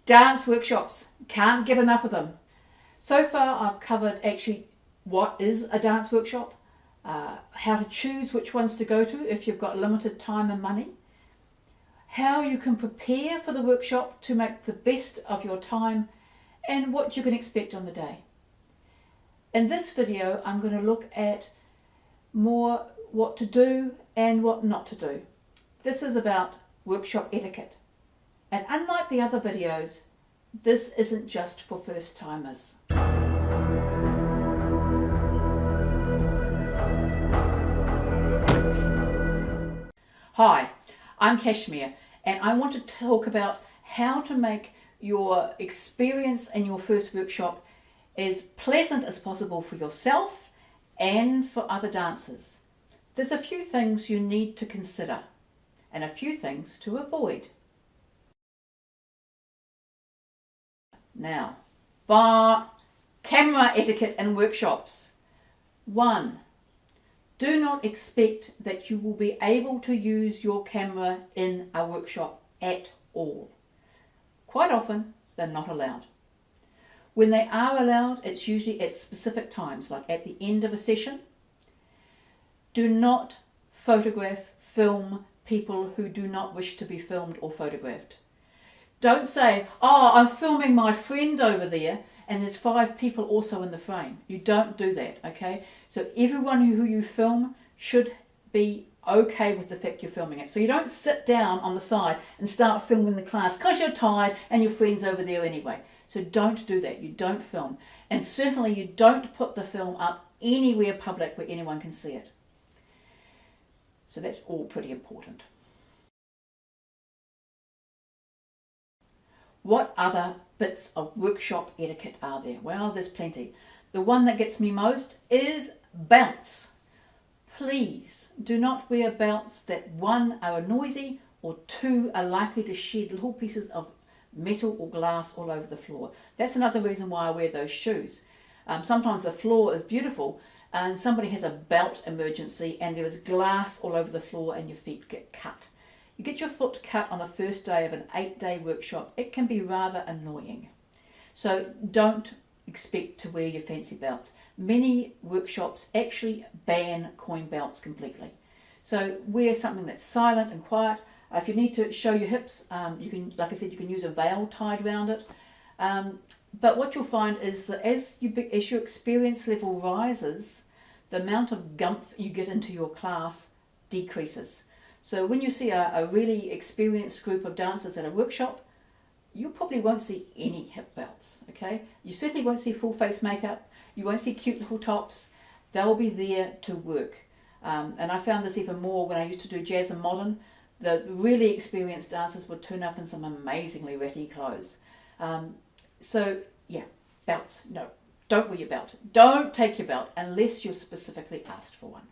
Dance workshops, can't get enough of them. So far I've covered actually what is a dance workshop, how to choose which ones to go to if you've got limited time and money, how you can prepare for the workshop to make the best of your time, and what you can expect on the day. In this video I'm going to look at more what to do and what not to do. This is about workshop etiquette. And unlike the other videos, this isn't just for first timers. Hi, I'm Kashmir, and I want to talk about how to make your experience in your first workshop as pleasant as possible for yourself and for other dancers. There's a few things you need to consider and a few things to avoid. Now, camera etiquette in workshops. 1. Do not expect that you will be able to use your camera in a workshop at all. Quite often, they're not allowed. When they are allowed, it's usually at specific times, like at the end of a session. Do not photograph, film people who do not wish to be filmed or photographed. Don't say, oh, I'm filming my friend over there and there's 5 people also in the frame. You don't do that, okay? So everyone who you film should be okay with the fact you're filming it. So you don't sit down on the side and start filming the class because you're tired and your friend's over there anyway. So don't do that. You don't film. And certainly you don't put the film up anywhere public where anyone can see it. So that's all pretty important. What other bits of workshop etiquette are there? Well, there's plenty. The one that gets me most is belts. Please do not wear belts that 1 are noisy or 2 are likely to shed little pieces of metal or glass all over the floor. That's another reason why I wear those shoes. Sometimes the floor is beautiful and somebody has a belt emergency and there is glass all over the floor and your feet get cut. You get your foot cut on the first day of an 8-day workshop. It can be rather annoying. So don't expect to wear your fancy belts. Many workshops actually ban coin belts completely. So wear something that's silent and quiet. If you need to show your hips, you can, like I said, you can use a veil tied around it. But what you'll find is that as your experience level rises, the amount of gumph you get into your class decreases. So when you see a really experienced group of dancers at a workshop, you probably won't see any hip belts, okay? You certainly won't see full face makeup. You won't see cute little tops. They'll be there to work. And I found this even more when I used to do jazz and modern. The really experienced dancers would turn up in some amazingly ratty clothes. So yeah, belts, no. Don't wear your belt. Don't take your belt unless you're specifically asked for one.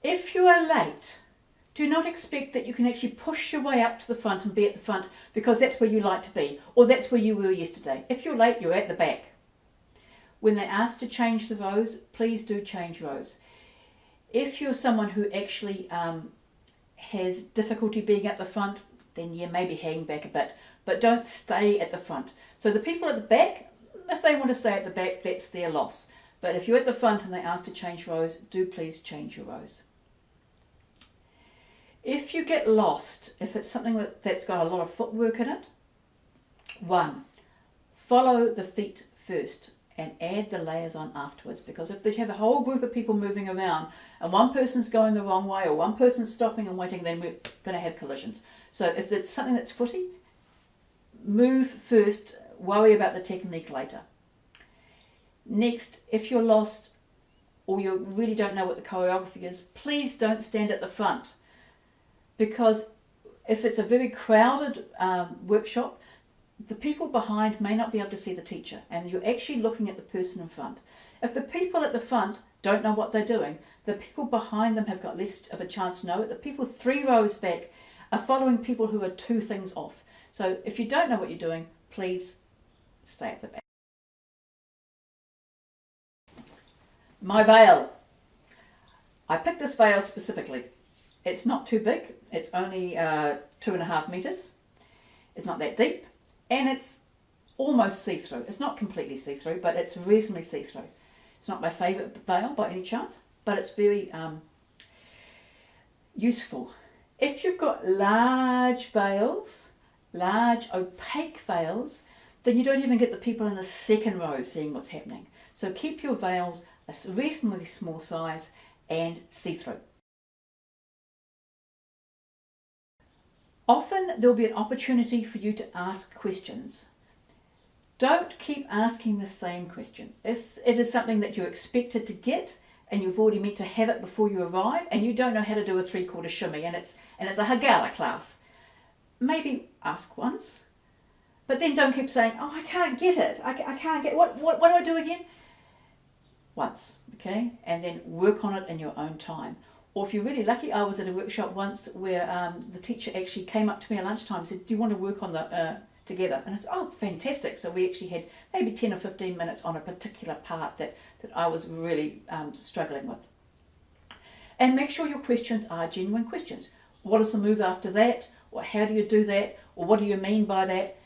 If you are late, do not expect that you can actually push your way up to the front and be at the front because that's where you like to be, or that's where you were yesterday. If you're late, you're at the back. When they're asked to change the rows, please do change rows. If you're someone who actually has difficulty being at the front, then yeah, maybe hang back a bit, but don't stay at the front. So the people at the back, if they want to stay at the back, that's their loss. But if you're at the front and they're asked to change rows, do please change your rows. If you get lost, if it's something that's got a lot of footwork in it, 1, follow the feet first and add the layers on afterwards, because if you have a whole group of people moving around and one person's going the wrong way or one person's stopping and waiting, then we're going to have collisions. So if it's something that's footy, move first, worry about the technique later. Next, if you're lost or you really don't know what the choreography is, please don't stand at the front. Because if it's a very crowded workshop, the people behind may not be able to see the teacher and you're actually looking at the person in front. If the people at the front don't know what they're doing, the people behind them have got less of a chance to know it. The people 3 rows back are following people who are 2 things off. So if you don't know what you're doing, please stay at the back. My veil. I picked this veil specifically It's not too big. It's only 2.5 meters. It's not that deep, and it's almost see-through. It's not completely see-through, but it's reasonably see-through. It's not my favourite veil by any chance, but it's very useful. If you've got large veils, large opaque veils, then you don't even get the people in the second row seeing what's happening. So keep your veils a reasonably small size and see-through. Often there'll be an opportunity for you to ask questions. Don't keep asking the same question. If it is something that you're expected to get and you've already meant to have it before you arrive and you don't know how to do a 3/4 shimmy and it's a Hagala class, maybe ask once, but then don't keep saying, oh, I can't get it. I can't get, what do I do again? Once, okay? And then work on it in your own time. Or if you're really lucky, I was at a workshop once where the teacher actually came up to me at lunchtime and said, do you want to work on the together? And I said, oh, fantastic. So we actually had maybe 10 or 15 minutes on a particular part that I was really struggling with. And make sure your questions are genuine questions. What is the move after that? Or how do you do that? Or what do you mean by that?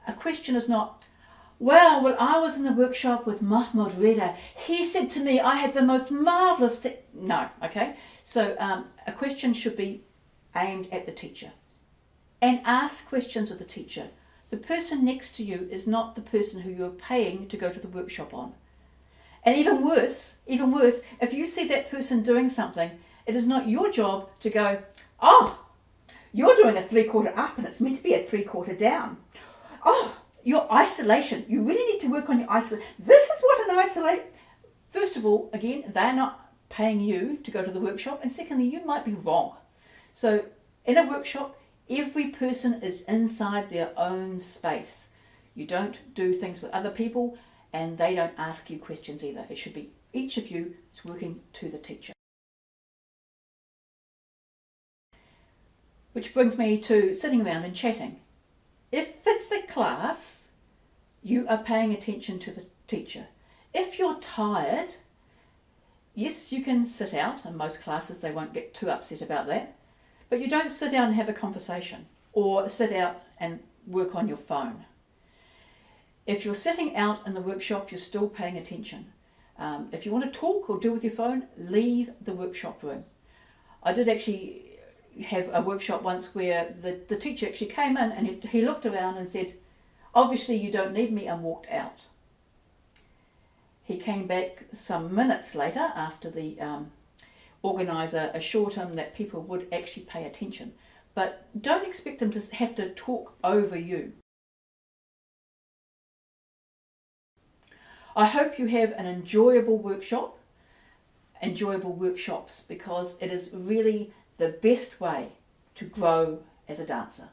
A question is not, well, I was in the workshop with Mahmoud Reda. He said to me, I had the most marvellous... No, okay? So a question should be aimed at the teacher. And ask questions of the teacher. The person next to you is not the person who you're paying to go to the workshop on. And even worse, if you see that person doing something, it is not your job to go, oh, you're doing a 3/4 up and it's meant to be a 3/4 down. Oh, your isolation. You really need to work on your isolation. This is what an isolate. First of all, again, they're not paying you to go to the workshop. And secondly, you might be wrong. So in a workshop, every person is inside their own space. You don't do things with other people and they don't ask you questions either. It should be each of you is working to the teacher. Which brings me to sitting around and chatting. If it's the class, you are paying attention to the teacher. If you're tired, yes, you can sit out. In most classes, they won't get too upset about that. But you don't sit down and have a conversation or sit out and work on your phone. If you're sitting out in the workshop, you're still paying attention. If you want to talk or do with your phone, leave the workshop room. I did actually have a workshop once where the teacher actually came in and he looked around and said, obviously you don't need me, and walked out. He came back some minutes later after the organiser assured him that people would actually pay attention. But don't expect them to have to talk over you. I hope you have an enjoyable workshop, enjoyable workshops, because it is really the best way to grow as a dancer.